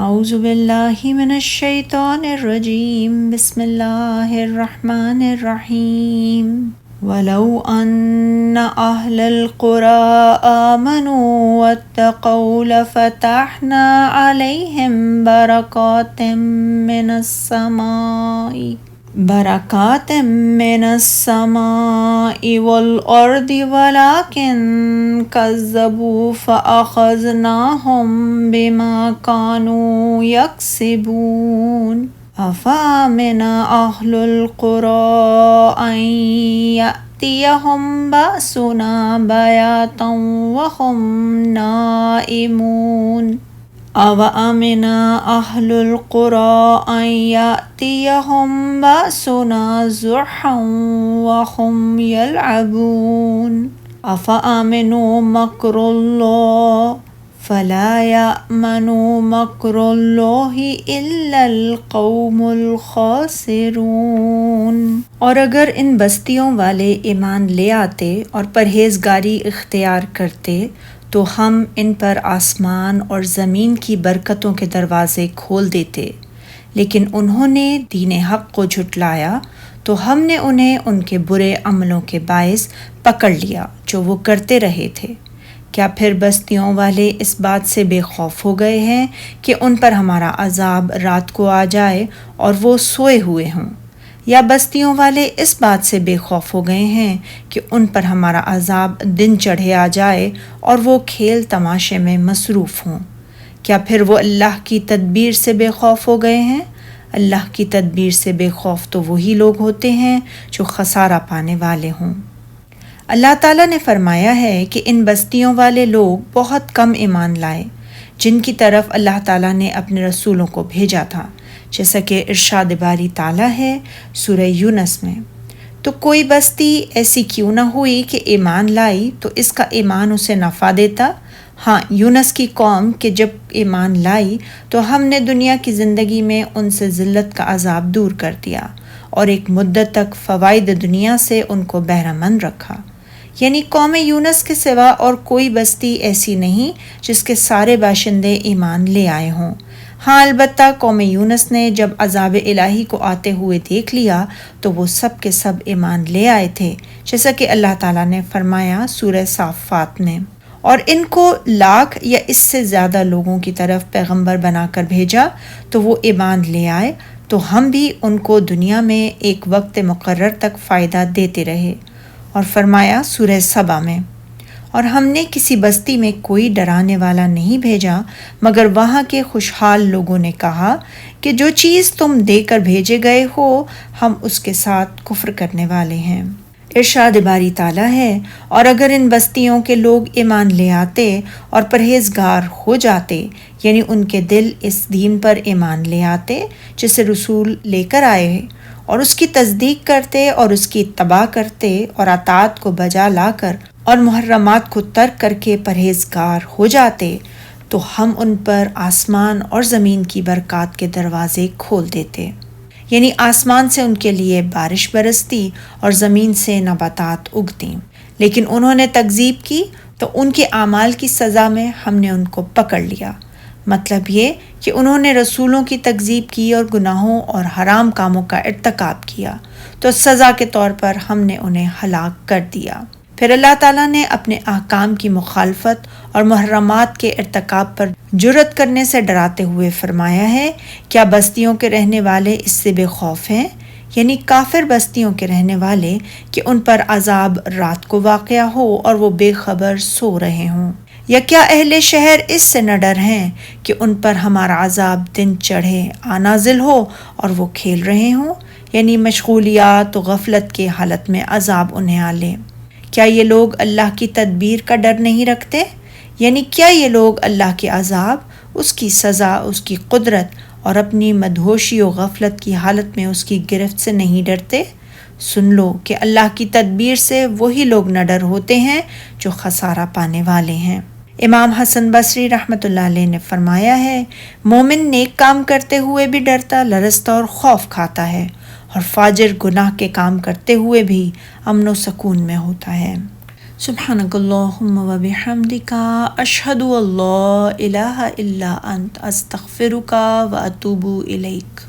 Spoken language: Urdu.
اعوذ باللہ من الشیطان الرجیم بسم اللہ الرحمن الرحیم وَلَوْ أَنَّ أَهْلَ الْقُرَىٰ آمَنُوا وَاتَّقَوْا لَفَتَحْنَا عَلَيْهِمْ بركات من السماء والأرض ولكن كذبوا فأخذناهم بما كانوا يكسبون أفأمن أهل القرى أن يأتيهم بأسنا بياتا وهم نائمون أَوَأَمِنَ أَهْلُ الْقُرَىٰ أَن يَأْتِيَهُم بَأْسُنَا زُحًّا وَهُمْ يَلْعَبُونَ أَفَأَمِنُوا مَكْرَ اللَّهِ فَلَا يَأْمَنُ مَكْرَ اللَّهِ إِلَّا الْقَوْمُ الْخَاسِرُونَ۔ اور اگر ان بستیوں والے ایمان لے آتے اور پرہیزگاری اختیار کرتے تو ہم ان پر آسمان اور زمین کی برکتوں کے دروازے کھول دیتے، لیکن انہوں نے دین حق کو جھٹلایا تو ہم نے انہیں ان کے برے عملوں کے باعث پکڑ لیا جو وہ کرتے رہے تھے۔ کیا پھر بستیوں والے اس بات سے بے خوف ہو گئے ہیں کہ ان پر ہمارا عذاب رات کو آ جائے اور وہ سوئے ہوئے ہوں، یا بستیوں والے اس بات سے بے خوف ہو گئے ہیں کہ ان پر ہمارا عذاب دن چڑھے آ جائے اور وہ کھیل تماشے میں مصروف ہوں؟ کیا پھر وہ اللہ کی تدبیر سے بے خوف ہو گئے ہیں؟ اللہ کی تدبیر سے بے خوف تو وہی لوگ ہوتے ہیں جو خسارہ پانے والے ہوں۔ اللہ تعالیٰ نے فرمایا ہے کہ ان بستیوں والے لوگ بہت کم ایمان لائے جن کی طرف اللہ تعالیٰ نے اپنے رسولوں کو بھیجا تھا، جیسا کہ ارشاد باری تعالیٰ ہے سورہ یونس میں۔ تو کوئی بستی ایسی کیوں نہ ہوئی کہ ایمان لائی تو اس کا ایمان اسے نفع دیتا؟ ہاں، یونس کی قوم کہ جب ایمان لائی تو ہم نے دنیا کی زندگی میں ان سے ذلت کا عذاب دور کر دیا اور ایک مدت تک فوائد دنیا سے ان کو بہرہ مند رکھا۔ یعنی قوم یونس کے سوا اور کوئی بستی ایسی نہیں جس کے سارے باشندے ایمان لے آئے ہوں۔ ہاں، البتہ قوم یونس نے جب عذاب الہی کو آتے ہوئے دیکھ لیا تو وہ سب کے سب ایمان لے آئے تھے، جیسا کہ اللہ تعالیٰ نے فرمایا سورہ صافات میں، اور ان کو لاکھ یا اس سے زیادہ لوگوں کی طرف پیغمبر بنا کر بھیجا تو وہ ایمان لے آئے، تو ہم بھی ان کو دنیا میں ایک وقت مقرر تک فائدہ دیتے رہے۔ اور فرمایا سورہ سبا میں، اور ہم نے کسی بستی میں کوئی ڈرانے والا نہیں بھیجا مگر وہاں کے خوشحال لوگوں نے کہا کہ جو چیز تم دے کر بھیجے گئے ہو ہم اس کے ساتھ کفر کرنے والے ہیں۔ ارشاد باری تعالیٰ ہے، اور اگر ان بستیوں کے لوگ ایمان لے آتے اور پرہیزگار ہو جاتے، یعنی ان کے دل اس دین پر ایمان لے آتے جسے رسول لے کر آئے اور اس کی تصدیق کرتے اور اس کی اتباع کرتے اور اطاعت کو بجا لا کر اور محرمات کو ترک کر کے پرہیزگار ہو جاتے تو ہم ان پر آسمان اور زمین کی برکات کے دروازے کھول دیتے، یعنی آسمان سے ان کے لیے بارش برستی اور زمین سے نباتات اگتی، لیکن انہوں نے تکذیب کی تو ان کے اعمال کی سزا میں ہم نے ان کو پکڑ لیا۔ مطلب یہ کہ انہوں نے رسولوں کی تکذیب کی اور گناہوں اور حرام کاموں کا ارتکاب کیا تو سزا کے طور پر ہم نے انہیں ہلاک کر دیا۔ پھر اللہ تعالیٰ نے اپنے احکام کی مخالفت اور محرمات کے ارتکاب پر جرأت کرنے سے ڈراتے ہوئے فرمایا ہے، کیا بستیوں کے رہنے والے اس سے بے خوف ہیں؟ یعنی کافر بستیوں کے رہنے والے کہ ان پر عذاب رات کو واقع ہو اور وہ بے خبر سو رہے ہوں، یا کیا اہل شہر اس سے نہ ڈر ہیں کہ ان پر ہمارا عذاب دن چڑھے نازل ہو اور وہ کھیل رہے ہوں، یعنی مشغولیات و غفلت کے حالت میں عذاب انہیں آ لے۔ کیا یہ لوگ اللہ کی تدبیر کا ڈر نہیں رکھتے؟ یعنی کیا یہ لوگ اللہ کے عذاب، اس کی سزا، اس کی قدرت اور اپنی مدہوشی و غفلت کی حالت میں اس کی گرفت سے نہیں ڈرتے؟ سن لو کہ اللہ کی تدبیر سے وہی لوگ نہ ڈر ہوتے ہیں جو خسارہ پانے والے ہیں۔ امام حسن بصری رحمۃ اللہ علیہ نے فرمایا ہے، مومن نیک کام کرتے ہوئے بھی ڈرتا، لرزتا اور خوف کھاتا ہے، اور فاجر گناہ کے کام کرتے ہوئے بھی امن و سکون میں ہوتا ہے۔ سبحانک اللہم و بحمدک اشہد ان لا الہ الا انت استغفرک و اتوب الیک۔